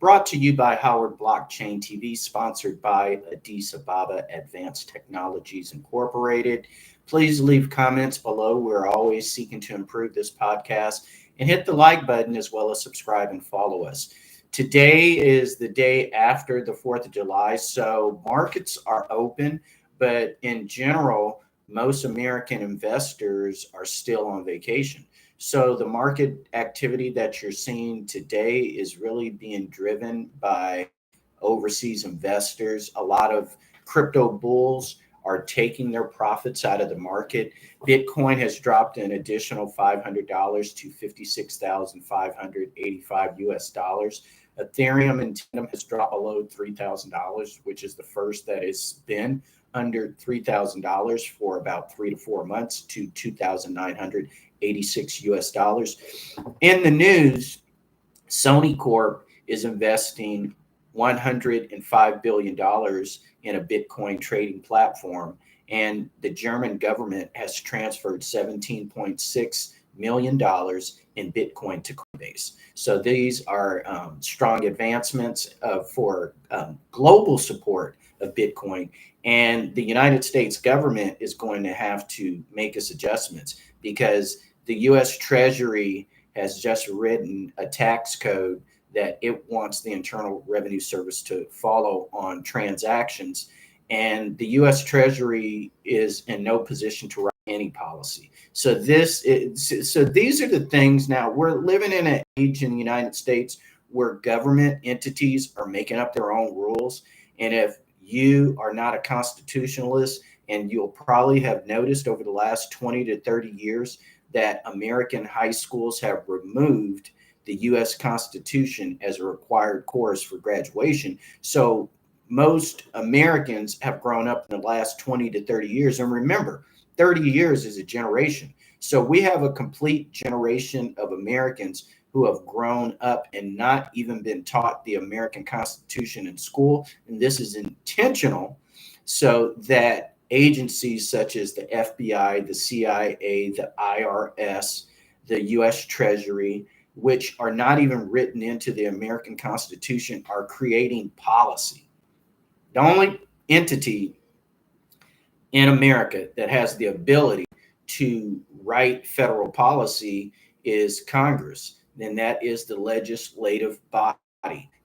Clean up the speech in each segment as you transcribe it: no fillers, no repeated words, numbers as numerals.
brought to you by Howard Blockchain TV, sponsored by Addis Ababa Advanced Technologies Incorporated. Please leave comments below. We're always seeking to improve this podcast, and hit the like button as well as subscribe and follow us. Today is the day after the 4th of July, so markets are open, but in general, most American investors are still on vacation. So the market activity that you're seeing today is really being driven by overseas investors. A lot of crypto bulls are taking their profits out of the market. Bitcoin has dropped an additional $500 to 56,585 US dollars. Ethereum and Tandem has dropped below $3,000, which is the first that it's been under $3,000 for about 3 to 4 months, to 2,986 US dollars. In the news, Sony Corp is investing $105 billion in a Bitcoin trading platform, and the German government has transferred $17.6 million in Bitcoin to Coinbase. So these are strong advancements for global support of Bitcoin. And the United States government is going to have to make its adjustments, because the U.S. Treasury has just written a tax code that it wants the Internal Revenue Service to follow on transactions. And the U.S. Treasury is in no position to write any policy. So these are the things. Now, we're living in an age in the United States where government entities are making up their own rules. And if you are not a constitutionalist, and you'll probably have noticed over the last 20 to 30 years that American high schools have removed the U.S. Constitution as a required course for graduation. So most Americans have grown up in the last 20 to 30 years. And remember, 30 years is a generation. So we have a complete generation of Americans who have grown up and not even been taught the American Constitution in school. And this is intentional so that agencies such as the FBI, the CIA, the IRS, the U.S. Treasury, which are not even written into the American Constitution, are creating policy. The only entity in America that has the ability to write federal policy is Congress, and that is the legislative body.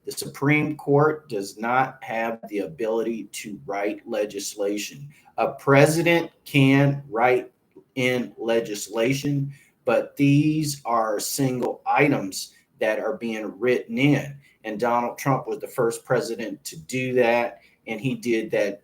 The Supreme Court does not have the ability to write legislation. A president can write in legislation, but these are single items that are being written in. And Donald Trump was the first president to do that, and he did that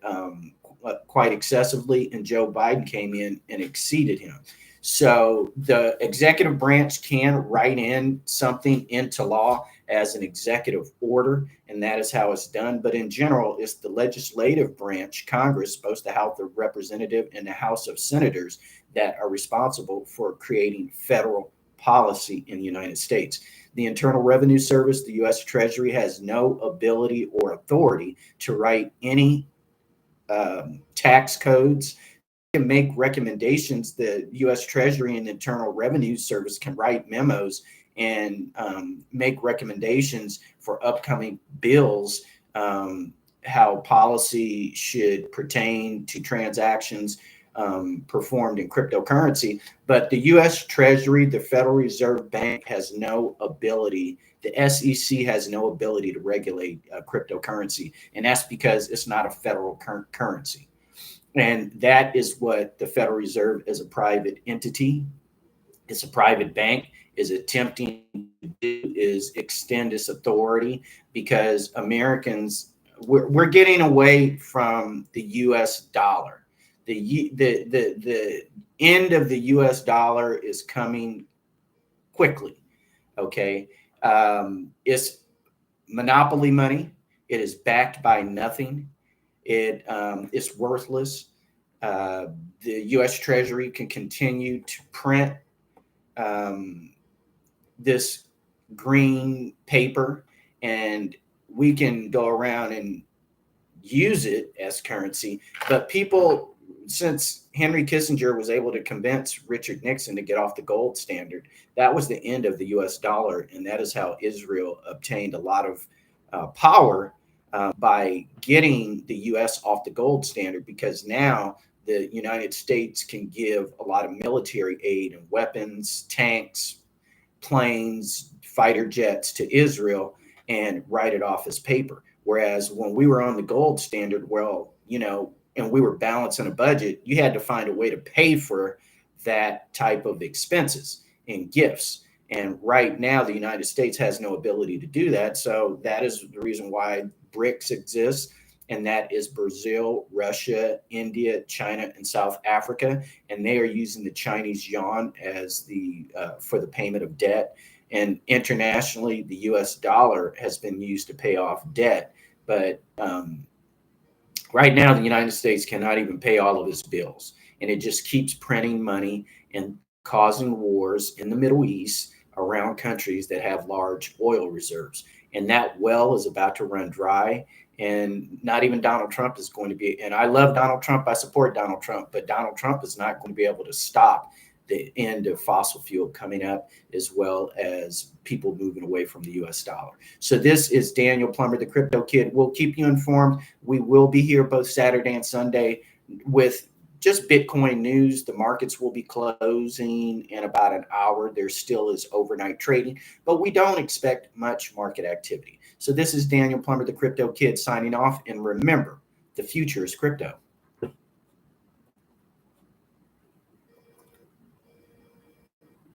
quite excessively, and Joe Biden came in and exceeded him. So the executive branch can write in something into law as an executive order, and that is how it's done. But in general, it's the legislative branch, Congress, both the House of Representatives and the House of Senators, that are responsible for creating federal policy in the United States. The Internal Revenue Service, the U.S. Treasury, has no ability or authority to write any tax codes. Can make recommendations. The U.S. Treasury and Internal Revenue Service can write memos and make recommendations for upcoming bills, how policy should pertain to transactions performed in cryptocurrency. But the U.S. Treasury, the Federal Reserve Bank, has no ability. The SEC has no ability to regulate cryptocurrency, and that's because it's not a federal currency. And that is what the Federal Reserve, as a private entity, it's a private bank, is attempting to do, is extend its authority, because Americans, we're getting away from the U.S. dollar. The end of the U.S. dollar is coming quickly. Okay, it's monopoly money. It is backed by nothing. It's worthless. The U.S. Treasury can continue to print this green paper, and we can go around and use it as currency. But people, since Henry Kissinger was able to convince Richard Nixon to get off the gold standard, that was the end of the U.S. dollar, and that is how Israel obtained a lot of power by getting the U.S. off the gold standard, because now the United States can give a lot of military aid and weapons, tanks, planes, fighter jets to Israel and write it off as paper. Whereas when we were on the gold standard, well, and we were balancing a budget, you had to find a way to pay for that type of expenses and gifts. And right now, the United States has no ability to do that. So that is the reason why BRICS exists. And that is Brazil, Russia, India, China, and South Africa. And they are using the Chinese yuan as for the payment of debt. And internationally, the US dollar has been used to pay off debt. But right now, the United States cannot even pay all of its bills. And it just keeps printing money and causing wars in the Middle East around countries that have large oil reserves. And that well is about to run dry. And not even Donald Trump is going to be, and I love Donald Trump, I support Donald Trump, but Donald Trump is not going to be able to stop the end of fossil fuel coming up, as well as people moving away from the US dollar. So this is Daniel Plummer, the Crypto Kid. We'll keep you informed. We will be here both Saturday and Sunday with just Bitcoin news. The markets will be closing in about an hour. There still is overnight trading, but we don't expect much market activity. So this is Daniel Plummer, the Crypto Kid, signing off. And remember, the future is crypto.